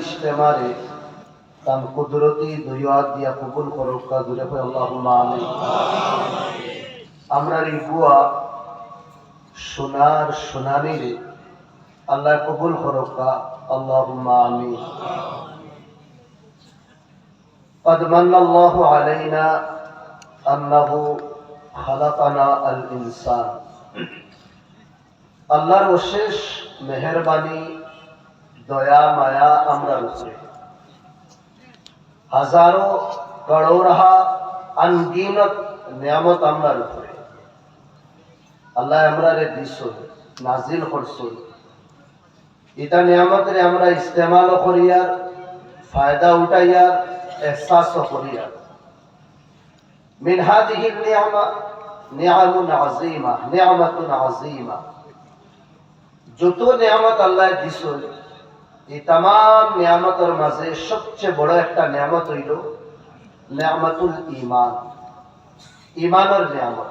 ইজতেমারে তান কুদরতি দুই হাত দিয়া কবুল করুক জুড়ে কই আল্লাহুম্মা আমিন। আমরা বুয়া সোনার সোনানিরে আল্লাহ কবুল করুক আল্লাহুম্মা আমিন। قد من الله علينا أنه خلقنا الإنسان আল্লাহর অশেষ মেহেরবানি দয়া মায়া আমরার উপরে হাজারো করোড়া আনগিনত নিয়ামত আমরার উপরে আল্লাহ আমরারে দিছুন নাজিল করছুন। এটা নিয়ামতের আমরা ইস্তেমাল করিয়ার ফায়দা উঠাইয়ার এহসাস করিয়ার মিন হাদিহিল নিয়ামা নিয়ামুন আযীমা নিয়ামাতুন আযীমা। যত নিয়ামত আল্লাহ দিছুন এই तमाम নিয়ামতের মাঝে সবচেয়ে বড় একটা নিয়ামত হইল নিয়ামতুল ঈমান, ঈমানের নিয়ামত।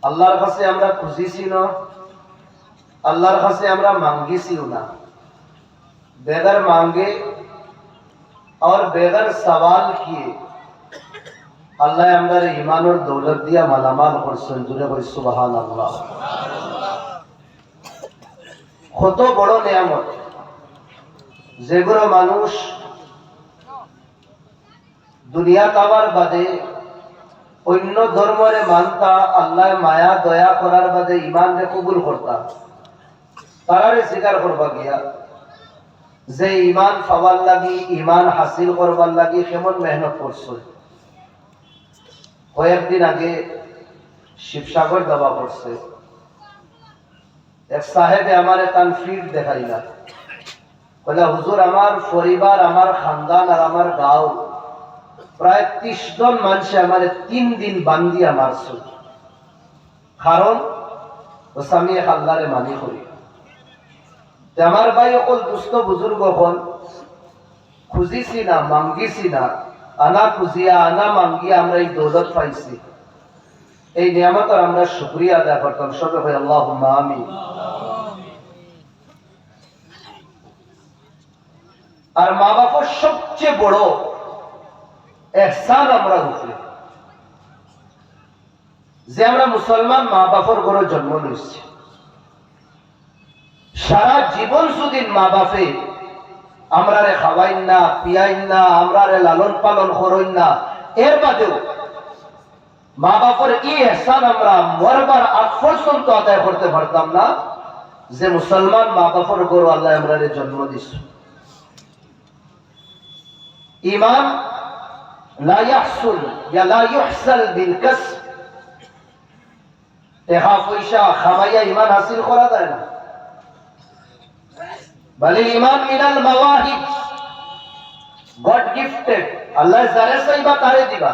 আল্লাহর কাছে আমরা খুঁজিছি না, আল্লাহর কাছে আমরা মাঙ্গিছিও না। বেগর মাंगे और बेगर सवाल किए अल्लाह हमारे ईमान और दौलत दिया मालामाल करছেন জুড়ে বলি সুবহানাল্লাহ। কত বড় নিয়ামত যেগুলো মানুষ দুনিয়া কাবার বাদে অন্য ধর্মরে মানতা, আল্লাহ মায়া দয়া করার বাদে ঈমান রে কবুল করতা, তারারে স্বীকার করবা গিয়া যে ঈমান পাওয়ার লাগি ঈমান হাসিল করবার লাগি কেমন মেহনত করছো। কয়েকদিন আগে শিবসাগর যাওয়া পড়ছে, এক সাহেবে আমার তানফির দেখাইলা, বলে হুজুর আমার পরিবার আমার খানদান আর আমার গাঁও প্রায় 30 জন মানুষ আমার 3 দিন বান্দিয়া মারছে। কারণ আমি আল্লাহরে মানি করি। আমার ভাই অকল দুস্থ বুজুর্গ হল খুঁজিছি না মাঙ্গিছি না, আনা খুঁজিয়া আনা মাঙ্গিয়া আমরা এই দৌলত পাইছি। এই নিয়ামতের আমরা শুকরিয়া আদায় করতাম সবে ভাই আল্লাহুম্মা আমিন। আর মা বাবার সবচেয়ে বড় এহসান আমরা উপরে যে আমরা মুসলমান মা বাবার ঘরে জন্ম নিয়েছি। সারা জীবন যদি মা বাপে আমরারে খাওয়াইন না পিয়াইন না আমরারে লালন পালন করইন না, এর বাদেও মা বাপের এই এহসান আমরা মরবার আগ পর্যন্ত আদায় করতে পারতাম না যে মুসলমান মা বাপের গরু আল্লাহ আমরারে জন্ম দিছে। ঈমান লা ইয়াহসুল ইয়া লা ইহসাল বিল কাসব, টাকা পয়সা খামাইয়া ঈমান হাসিল করা যায় না। বলে ঈমান মিনাল মাওয়াহিব, গড গিফটেড। আল্লাহ যারে চাইবা তারে দিবা।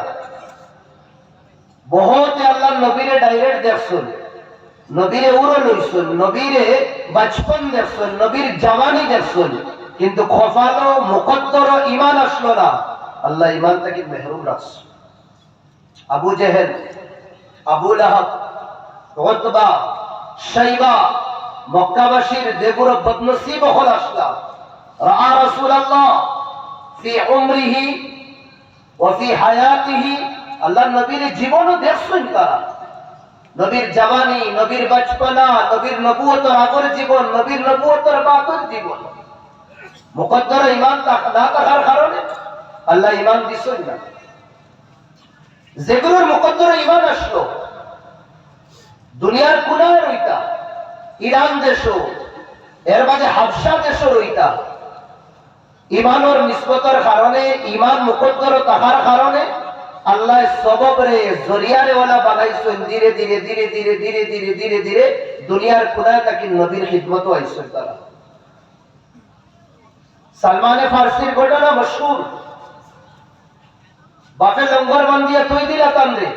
বহুত আল্লাহ নবীরে ডাইরেক্ট দেখছুন, নবীরে উড়ো লইছুন, নবীরে বাচপন দেখছুন, নবীর জওয়ানি দেখছুন, কিন্তু খফালো মুকদ্দর ঈমান আসলো না। আল্লাহ ঈমান থেকে মেহরুম রাখছে। আবু জেহেল, আবু লাহাব, উতবা, শাইবা মক্কাবাসীর দেবুর বদনসিব হল আসলা রাআ রাসূলুল্লাহ ফি উমরিহি ওয়া ফি হায়াতিহি। আল্লাহ নবীর জীবনও দেখছেন তারা, নবীর জওয়ানি, নবীর বাচপনা, নবীর নবুয়তের আগের জীবন, নবীর নবুয়তের বাদের জীবন। মুকদ্দর ঈমান না থাকার কারণে আল্লাহ ঈমান দিছেন না। যেগুলোর মুকদ্দর ঈমান আসলো দুনিয়ার কোনায় রইতা, ইরান দেশ এর মাঝে হাবশা দেশ রইতা, ঈমানের নিসবতের কারণে ঈমান মুকদ্দর থাকার কারণে আল্লাহ সবব রে জরিয়ারে ওয়ালা বানাইছেন। ধীরে ধীরে ধীরে ধীরে ধীরে ধীরে ধীরে ধীরে দুনিয়ার কোনায় তাকে নবীর খিদমত আইছেন তারা। সালমানে ফার্সির ঘটনা মশহুর। বাপে লঙ্গর বান্ধিয়া তুই দিলা তান্দে,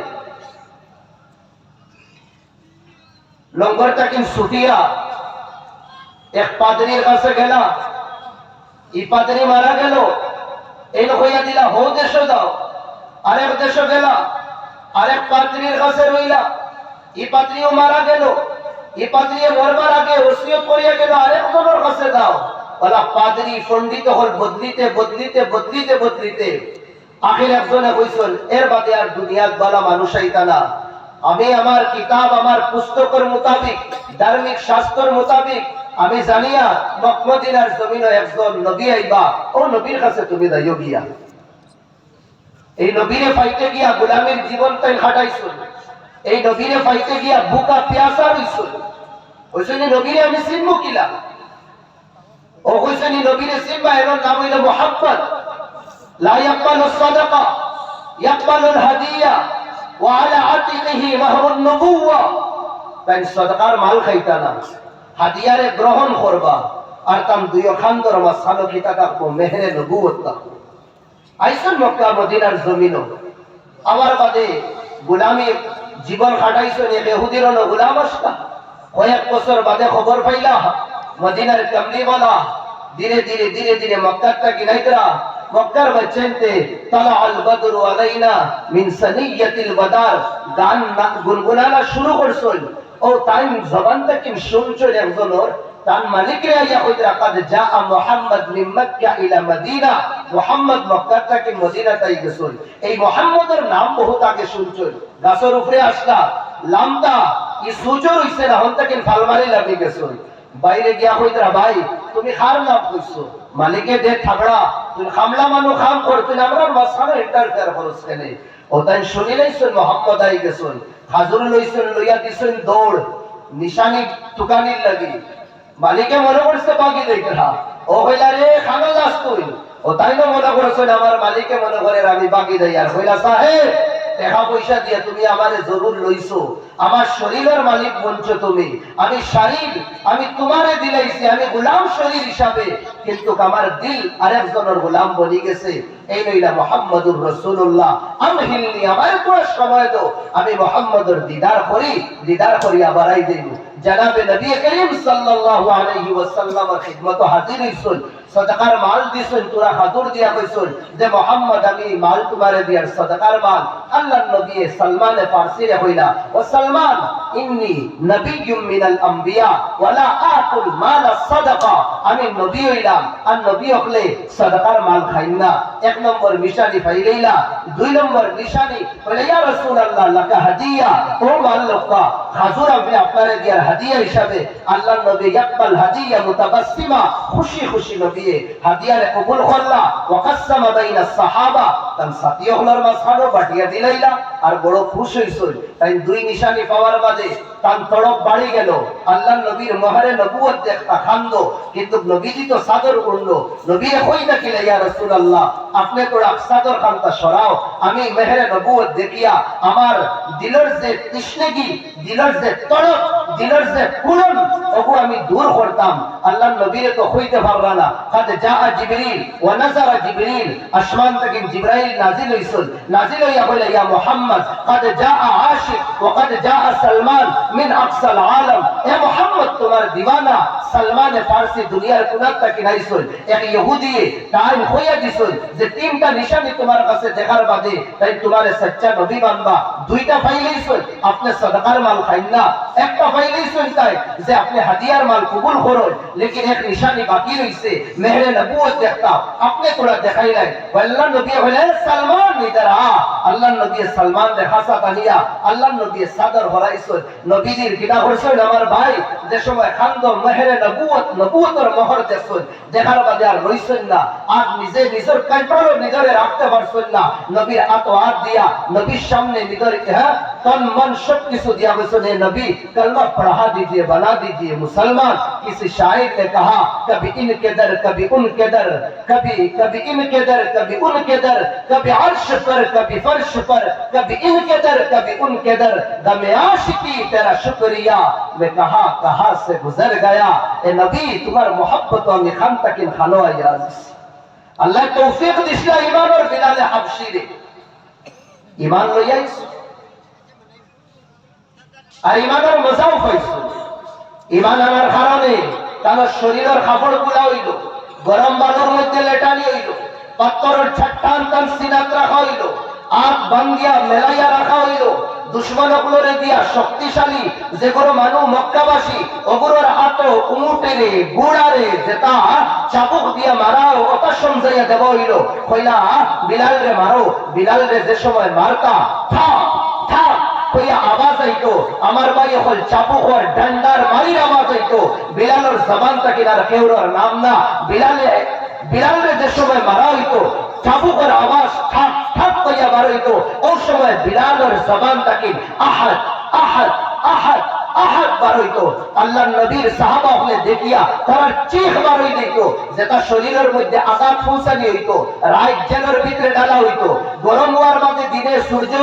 লঙ্গরটা কিন্তু ছুটিয়া এক পাদ্রীর কাছে গেলা, ই পাদ্রী মারা গেল, এই হইয়া দিলা হো দেশ দাও। আরেক দেশ গেলা, আরেক পাদ্রীর কাছে রইলা, ই পাদ্রীও মারা গেল, ই পাদ্রী মরবার আগে ওসিয়ত করিয়া গেল আরেকজনের কাছে দাও। ওলা পাদরি পণ্ডিত হল বদলিতে বদলিতে বদলিতে বদলিতে আখির একজনে কইছেন এর বাদে আর দুনিয়াত বালা মানুষ আইতা না। আমি আমার কিতাব আমার পুস্তকের মোতাবিক ধার্মিক শাস্ত্রের মোতাবিক আমি জানিয়া মক্কা-মদিনার জমিনে একজন নবী আইবা, ও নবীর কাছে তুমি যাইও গিয়া। এই নবীরে পাইতে গিয়া গোলামের জীবনটাই খাটাইছো, এই নবীরে পাইতে গিয়া বুকা পিয়াসা হইছো। ওইসনি নবীরে আমি চিনবো কিলা? ও কইসনি নবীরে চিনবা, এর নাম হইল মুহাম্মদ। লা ইয়াকবালু সাদাকা ইয়াকবালুল হাদিয়া ওয়া আলা আতিকিহি মাহরুন নবুওয়া। তাই সাদাকার মাল খাইতা না, হাদিয়ারে গ্রহণ করবা, আর তাম দুইও খান্দর মাসালো কিতা কাকো মেহরে নবুয়ত কাকো। আইসন মক্কা মদিনার জমিন আমার বাদে গোলামি জীবন কাটাইছেন, ইহুদির গোলাম আসলা। কয়েক বছর বাদে খবর পাইলা মদিনার কামলিওয়ালা ধীরে ধীরে ধীরে ধীরে মক্কাটা গিনাইতরা। মক্কার বাচ্চাতে তালা আল বদরু আলাইনা মিন সানিয়াতিল ওয়াদার গান গুনগুনানা শুরু করছেন। ও টাইম জবানটা কি শুনছেন একজনের তার মালিকরে আইয়া কইতরা কাদ জাআ মুহাম্মদ মিন মক্কা ইলা মদিনা। মুহাম্মদ মক্কা থেকে মদিনা তাই গেছেন। এই মুহাম্মদের নাম বহুত আগে শুনছেন, গাছের উপরে আসলা লামদা ই সুজর হইছে না, হন থেকে ফালমারি লাগি গেছেন। বাইরে গিয়া কইতরা ভাই তুমি খার নাম কইছো, মালিকে দে থাগড়া তুমি খামলা মানু খাম করতেন, আমরা মাসারে ইন্টারফেয়ার করছ কেনে? ও তাই শুনিলেইছেন মুহাম্মদ আই গেছেন, হাজুর লইছেন, লইয়া দিছেন দৌড় নিশানি টুকানির লাগি। মালিকে মনে করছে বাকি দেখা, ও হইলা রে খানাল আসতুই। ও তাই না মনে করছেন আমার মালিকে মনে করে আমি বাকি দেই। আর হইলা সাহেব টাকা পয়সা দিয়ে তুমি আমারে জরুর লইছো, আমার শরীরের মালিক বলছো তুমি, আমি শরীর আমি তোমারে দিলাইছি, আমি গোলাম শরীর হিসাবে, কিন্তু আমার দিল আরেকজনের গোলাম বনি গেছে। এই নইলা মুহাম্মদুর রাসূলুল্লাহ। আমহিলনি, আমার পুরো সময় দাও, আমি মুহাম্মদের দিদার করি আবার আই দেব। জনাবে নবী করিম সাল্লাল্লাহু আলাইহি ওয়াসাল্লামের খিদমত হাজির হইছেন, সদকার মাল দিছেন, তোরা হাজুর দিয়া কইছেন যে মুহাম্মদ আমি মাল তোমারে দিয়ার সদকার মাল। আল্লাহর নবী সালমান ফারসি রে হইলা, ও সালমান ইন্নী নবিয়্যুম মিনাল আম্বিয়া ওয়ালা আকুল মাল সাদাকা। আমি নবী হইলাম, আর নবী হলে সদকার মাল খাইন না। এক নম্বর নিশানি পাইলেইলা। দুই নম্বর নিশানি বলে ইয়া রাসূলুল্লাহ লাকা হাদিয়া, ও মাল্লাকা হাজুর আমি আপনারে দিয়ার হাদিয়া হিসাবে। আল্লাহর নবী ইয়াকবাল হাদিয়া মুতাবাসসিমা, খুশি খুশি নবী হাদিয়ারে কবুল করলা। ওয়া কাসসামা বাইনাস সাহাবা, তান সাথী হলার মাঝখানে বাটিয়া দিলাইলা আর বড় খুশি হইছেন। তাই দুই নিশানি পাওয়ার বাদে তান তড়প বাড়ি গেল। আল্লাহর নবীর মহারে নবুয়ত দেখতা খান্দ, কিন্তু নবীজি তো সাদর উড়লো। নবীরে কই না কিলা ইয়া রাসূলুল্লাহ আপনি তো সাদর খানটা সরাও, আমি মেহরে নবুয়ত দেখিয়া আমার দিলের যে তৃষ্ণাগি, দিলের যে তড়প, দিলের যে পূরণ ওগো আমি দূর করতাম। আল্লাহর নবীরে তো হইতে পারলা না। কাদ জাআ জিবরিল ওয়া নাযারা জিবরিল, আসমান থেকে জিবরাইল নাজিল হইছেন, নাজিল হইয়া কইলা ইয়া মুহাম্মদ কাদ জাআ আশিক ওয়া কাদ জাআ সালমান মিন আকসাল আলম। এ মুহাম্মদ তোমার দিওয়ানা সালমান ফারসি দুনিয়ার কোনাত থেকে নাইছেন। এক ইহুদি টাইম হইয়া দিছেন যে তিনটা নিশানি তোমার কাছে দেখার বাদে তাই তোমারে সচ্চা নবী মানবা। দুইটা পাইলেইছেন আপনি সদকার মাল খাইন না, একটা পাইলেইছেন তাই যে আপনি হাদিয়ার মাল কবুল করুন, লেকিন এক নিশানি বাকি রইছে মেহরে নবুয়ত দেখতা আপনি তোরা দেখাই নাই। আল্লাহর নবী বলেন সালমান ইধর আ। আল্লাহর নবী সালমান দেখাসা তানিয়া আল্লাহর নবী সাদর হরাইছেন। নবীজির গিনা করছেন আমার ভাই যে সময় খান্দ মেহরে নবুয়তের মোহর দেখছেন, দেখার বাদে আর রইছেন না, আর নিজে নিজের কন্ট্রোল নিজরে রাখতে পারছেন না। নবীর হাত দিয়া নবীর সামনে নিজের तन मन सब किसु दिया ने नबी कलमा पढ़ा दीजिए, बना दीजिए मुसलमान। किसी शायर ने कहा कभी इनके दर कभी उनके दर, कभी इनके दर कभी उनके दर, कभी अर्श पर कभी फर्श पर, कभी इनके दर कभी उनके दर, दमे आशिकी तेरा शुक्रिया मैं कहां से गुजर गया। ए नबी तुम्हार मोहब्बतों में खान तक इन खानो आयाज अल्लाह तौफीक दिसला ईमान और बिलाल हबशी रे ईमान लइयाइस আর ইমানের মজাও পাইছো। ইমান আনার কারণে তার শরীরের কাপড় গুলা হইল, গরম বালুর মধ্যে লেটানি হইল, পাথরের ছাট্টান তার সিনাত রাখা হইল, আখ বান্ধিয়া মেলাইয়া রাখা হইল, দুশ্মনগুলোরে দিয়া শক্তিশালী যেগুলো মানুষ মক্কাবাসী ওগুলোর হাত উমুটেরে গুড়ারে যেটা চাবুক দিয়া মারাও ওটা সমঝাইয়া দেব হইল কইলা বিলাল রে মারো, বিলাল রে যে সময় মারতা থাক থাক কইয়া আওয়াজ আইতো, আমার ভাই হল চাবুক হল ডান্ডার মারির আওয়াজ আইতো, বিলালের জবান থেকে আর কেউর নাম না, বিলালে যে সময় মারা হইতো চাবুকের আওয়াজ ঠাক ঠাক কইয়া বার হইতো, ওই সময় বিলালের জবান থেকে আহাদ আহাদ আহাদ আহাদ বার হইতো। আল্লাহ নবীর সাহাবা হলে দেখিয়া তার চিখ বার হই দিত, যেটা শরীরের মধ্যে আঘাত পৌঁছানি হইতো, রাত জেলের ভিতরে ডালা হইতো, গরম হওয়ার বাদে দিনে সূর্য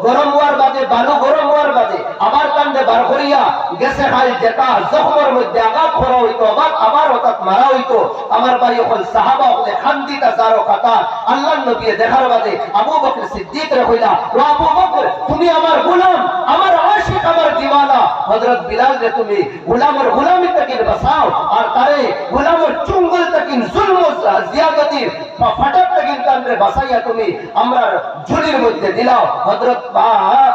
গরম হওয়ার বাদে বালু গরম হওয়ার বাদে আবার কান্দে বার করিয়া গেছে খাল যেটা জখমের মধ্যে আঘাত করা হইতো, আবার হঠাৎ মারা হইতো। আমার ভাই হল সাহাবা হলে খান্দিতা যারো কথা আল্লাহ নবী দেখার বাদে আবু বকর সিদ্দিক রে কইলা, ও আবু বকর তুমি আমার গোলাম, আমার আশিক, আমার দিওয়ানা হযরত বিলাল রে তুমি গোলামের গোলামি থেকে বাঁচাও, আর তারে গোলামের চুঙ্গল থেকে জুলম জিয়াদতির ফাটার থেকে তারে বাঁচাইয়া তুমি আমরা ঝুলির মধ্যে দিলাও। হযরত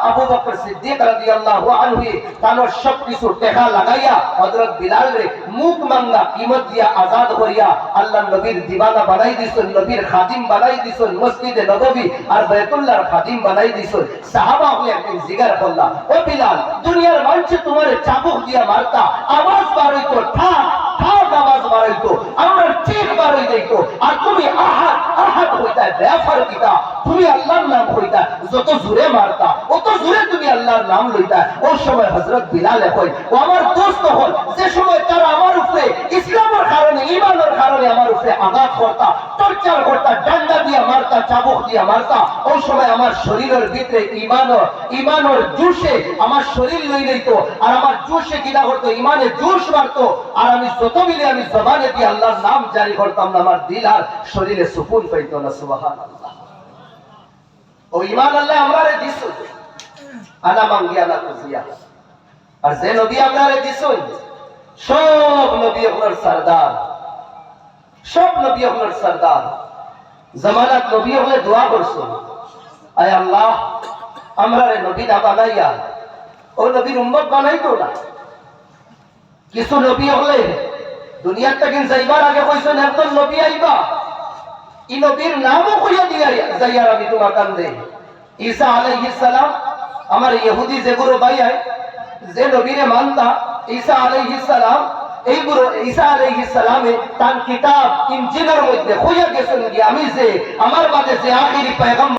আবু বকর সিদ্দিক রাদিয়াল্লাহু আনহু তানোর সব কিছু টাকা লাগাইয়া হযরত বিলাল রে মুখ মাঙ্গা কিমত দিয়া আজাদ করিয়া আল্লাহ নবীর দিওয়ানা বানাই দিছেন, নবীর খাদিম বানাই দিছেন, মসজিদে নববী আর বাইতুল্লাহর খাদিম বানাই দিছেন। সাহাবা হলে একদিন জিজ্ঞাসা করলা, ও বিলাল দুনিয়ার মানুষ তোমার চাবুক দিয়া মারতা, আওয়াজ বার হইতো ঠাক ঠাক আওয়াজ বার হইতো, আমরা চিখ বার হই দিত, আর তুমি আহাদ আহাদ হইতা বেফার কিতা, তুমি আল্লাহর নাম হইতা, যত জোরে মারতা অত জোরে তুমি আল্লাহর নাম লইতা। ওই সময় হযরত বিলাল কই, ও আমার দোস্ত হল, যে সময় তারা আমার উপরে ইসলামের কারণে ঈমানের কারণে আমার উপরে আঘাত করতা, টর্চার করতা, ডান্ডা দিয়া মারতা, চাবুক দিয়া মারতা, ওই সময় আমার শরীরের ভিতরে ঈমানের জোশে আমার শরীর লই লইত, আর আমার জোশে কিনা করতো ঈমানে জোশ মারতো, আর আমি যত মিলে আমি জবানে দিয়ে আল্লাহর নাম জারি করতাম না, আমার দিল আর শরীরে সুকুন পাইতো না। সুবহানাল্লাহ। ও ঈমান আল্লাহ আমারে দিছো, আনা মাঙ্গিয়া না খুশিয়া, আর যে নবী আমারে দিছো সব নবী আপনার সরদার, সব নবী আপনার সরদার। জামানাত নবী হলে দোয়া করছো, আয় আল্লাহ আমরা রে নবী না বানাইয়া ও নবীর উম্মত বানাইতো না। কিছু নবী হলে দুনিয়ার থেকে যাইবার আগে কইছেন একজন নবী আইবা, ই নবীর নামও কইয়া দিয়া যাইয়ার আমি তোমার কান্দে। ঈসা আলাইহিস সালাম আমার ইহুদি যেগুলো বাইয়ায় যে নবীরে মানতা, ঈসা আলাইহিস সালাম এইগুলো ঈসা আলাইহিস সালামে তার কিতাব ইনজিলের মধ্যে কইয়া গেছেন কি আমি যে আমার বাদে যে আখিরি পয়গম্বর